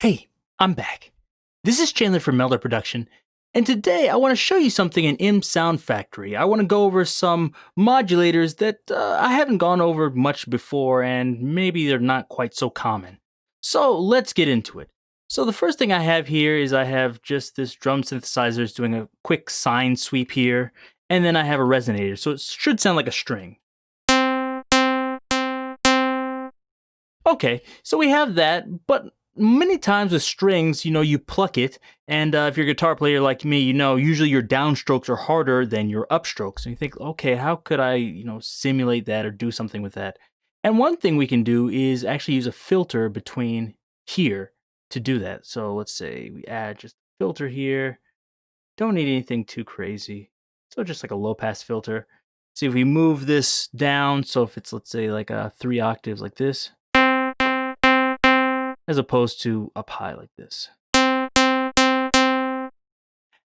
Hey, I'm back. This is Chandler from Melda Production, and today I want to show you something in MSoundfactory. I want to go over some modulators that I haven't gone over much before, and maybe they're not quite so common. So let's get into it. So the first thing I have here is I have just this drum synthesizer is doing a quick sine sweep here, and then I have a resonator, so it should sound like a string. Okay, so we have that, but many times with strings, you pluck it, and if you're a guitar player like me, usually your downstrokes are harder than your upstrokes. And you think, okay, how could I, simulate that or do something with that? And one thing we can do is actually use a filter between here to do that. So let's say we add just a filter here. Don't need anything too crazy. So just like a low pass filter. See if we move this down. So if it's, let's say, like 3 octaves like this, as opposed to up high like this.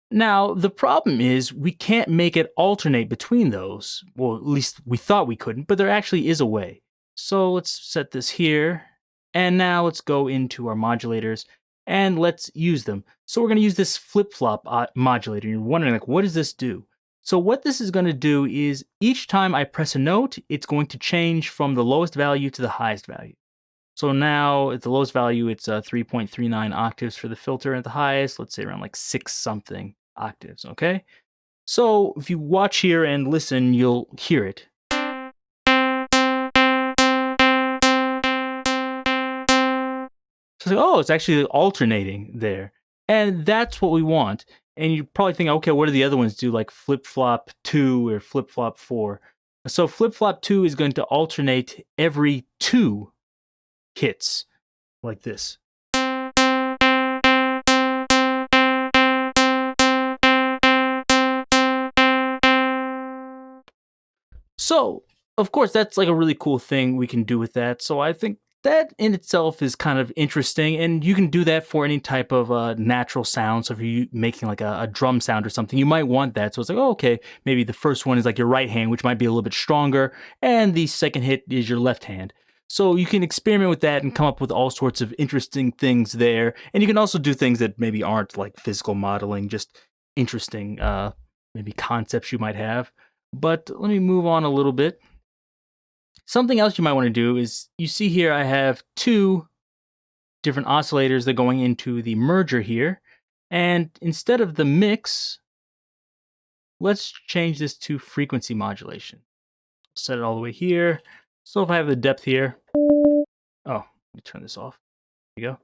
Now, the problem is we can't make it alternate between those. Well, at least we thought we couldn't, but there actually is a way. So let's set this here. And now let's go into our modulators and let's use them. So we're going to use this flip-flop modulator. You're wondering, like, what does this do? So what this is going to do is each time I press a note, it's going to change from the lowest value to the highest value. So now at the lowest value, it's 3.39 octaves for the filter. At the highest, let's say around like 6 something octaves, okay? So if you watch here and listen, you'll hear it. So oh, it's actually alternating there. And that's what we want. And you probably think, okay, what do the other ones do, like Flipflop 2 or Flipflop 4? So Flipflop 2 is going to alternate every 2 hits like this. So, of course, that's like a really cool thing we can do with that. So I think that in itself is kind of interesting, and you can do that for any type of natural sound. So if you're making like a drum sound or something, you might want that. So it's like, oh, okay, maybe the first one is like your right hand, which might be a little bit stronger, and the second hit is your left hand. So you can experiment with that and come up with all sorts of interesting things there. And you can also do things that maybe aren't like physical modeling, just interesting maybe concepts you might have. But let me move on a little bit. Something else you might want to do is, you see here I have 2 different oscillators that are going into the merger here. And instead of the mix, let's change this to frequency modulation. Set it all the way here. So if I have the depth here, oh, let me turn this off. There you go.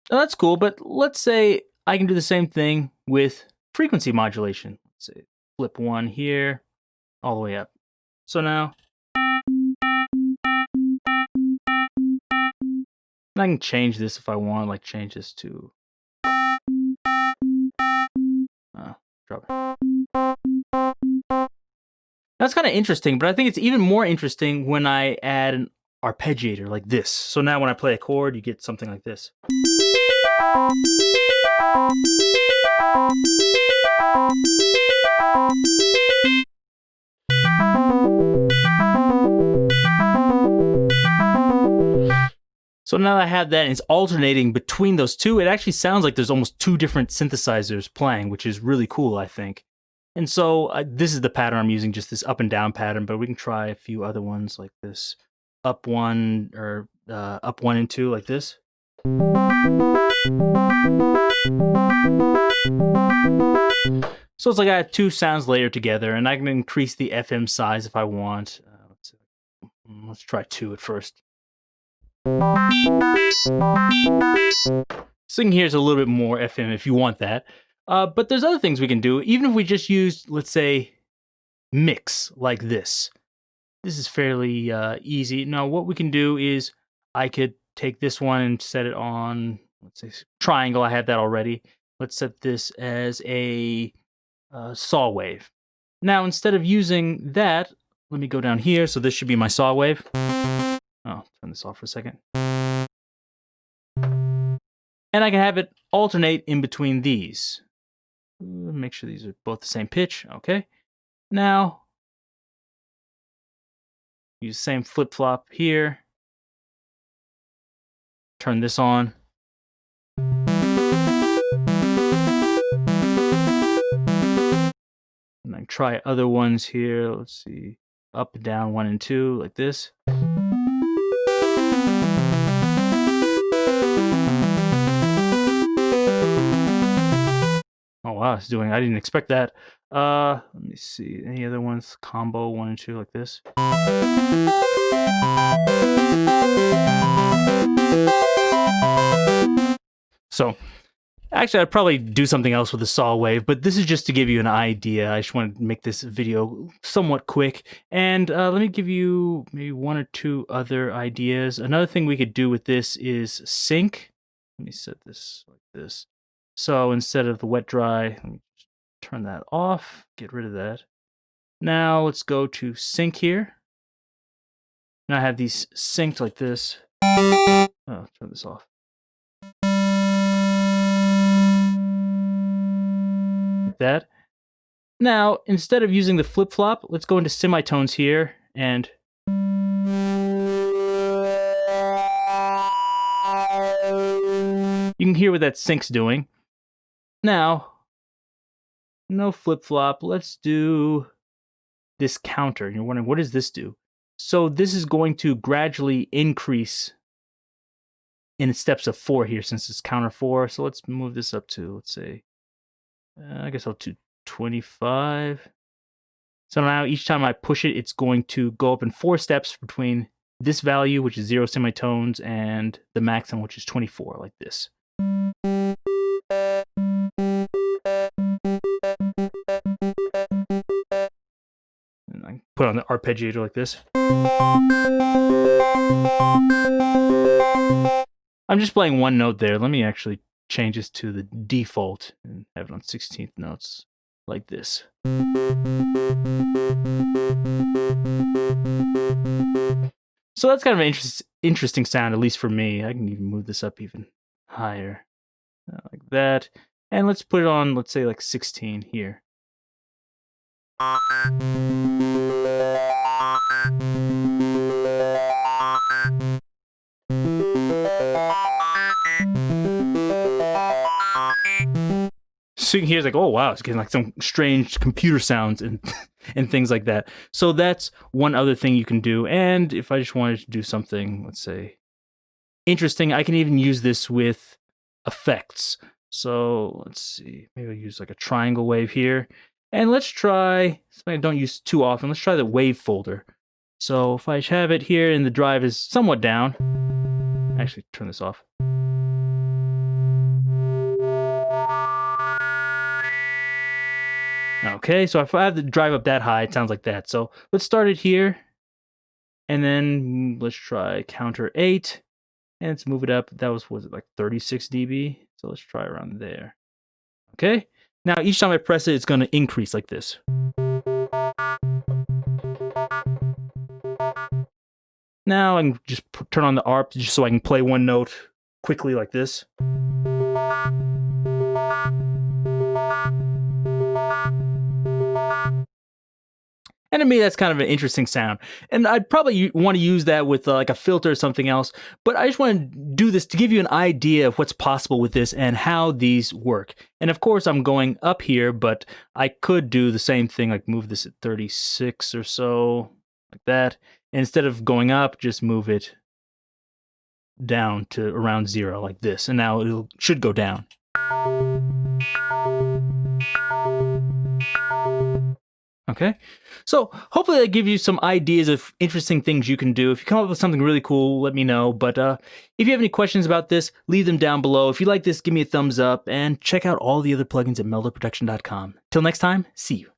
Oh, that's cool, but let's say I can do the same thing with frequency modulation. Let's say flip 1 here, all the way up. So now, I can change this if I want, like change this to drop it. That's kind of interesting, but I think it's even more interesting when I add an arpeggiator like this. So now when I play a chord, you get something like this. So now that I have that and it's alternating between those two, it actually sounds like there's almost 2 different synthesizers playing, which is really cool, I think. And so this is the pattern I'm using, just this up and down pattern, but we can try a few other ones like this. Up 1 or up 1 and 2 like this. So it's like I have 2 sounds layered together, and I can increase the FM size if I want. Let's try 2 at first. Singing here is a little bit more FM if you want that. But there's other things we can do, even if we just use, let's say, mix like this. This is fairly easy. Now, what we can do is I could take this one and set it on, let's say, triangle. I had that already. Let's set this as a saw wave. Now, instead of using that, let me go down here. So this should be my saw wave. Oh, turn this off for a second. And I can have it alternate in between these. Make sure these are both the same pitch. Okay. Now, use the same flip-flop here. turn this on. And I try other ones here. Let's see. Up, down, 1 and 2, like this. Oh wow, it's doing. I didn't expect that. Let me see. Any other ones? Combo 1 and 2, like this. So, actually, I'd probably do something else with the saw wave, but this is just to give you an idea. I just want to make this video somewhat quick. And let me give you maybe 1 or 2 other ideas. Another thing we could do with this is sync. Let me set this like this. So instead of the wet dry, let me just turn that off, get rid of that. Now let's go to sync here. Now I have these synced like this. Oh, turn this off. Like that. Now, instead of using the flip-flop, let's go into semitones here and you can hear what that sync's doing. Now, no flip-flop, let's do this counter. You're wondering, what does this do? So this is going to gradually increase in steps of 4 here, since it's counter 4. So let's move this up to, let's say, I guess I'll do 25. So now each time I push it, it's going to go up in 4 steps between this value, which is 0 semitones, and the maximum, which is 24, like this. And I put on the arpeggiator like this. I'm just playing 1 note there. Let me actually change this to the default and have it on 16th notes like this. So that's kind of an interesting sound, at least for me. I can even move this up even higher, like that. And let's put it on, let's say, like 16 here. So you can hear it's like, oh wow, it's getting like some strange computer sounds and and things like that. So that's one other thing you can do. And if I just wanted to do something, let's say, interesting, I can even use this with effects. So let's see, maybe I'll use like a triangle wave here. And let's try something I don't use too often. Let's try the wave folder. So if I have it here and the drive is somewhat down, actually turn this off. Okay, so if I have the drive up that high, it sounds like that. So let's start it here. And then let's try counter 8. And let's move it up. That was it like 36 dB? So let's try around there. Okay, now each time I press it, it's going to increase like this. Now I can just turn on the ARP just so I can play 1 note quickly like this. And to me, that's kind of an interesting sound. And I'd probably want to use that with like a filter or something else. But I just want to do this to give you an idea of what's possible with this and how these work. And of course, I'm going up here, but I could do the same thing, like move this at 36 or so, like that. And instead of going up, just move it down to around 0, like this. And now it should go down. Okay, so hopefully that gives you some ideas of interesting things you can do. If you come up with something really cool, let me know. But if you have any questions about this, leave them down below. If you like this, give me a thumbs up and check out all the other plugins at meldaproduction.com. Till next time, see you.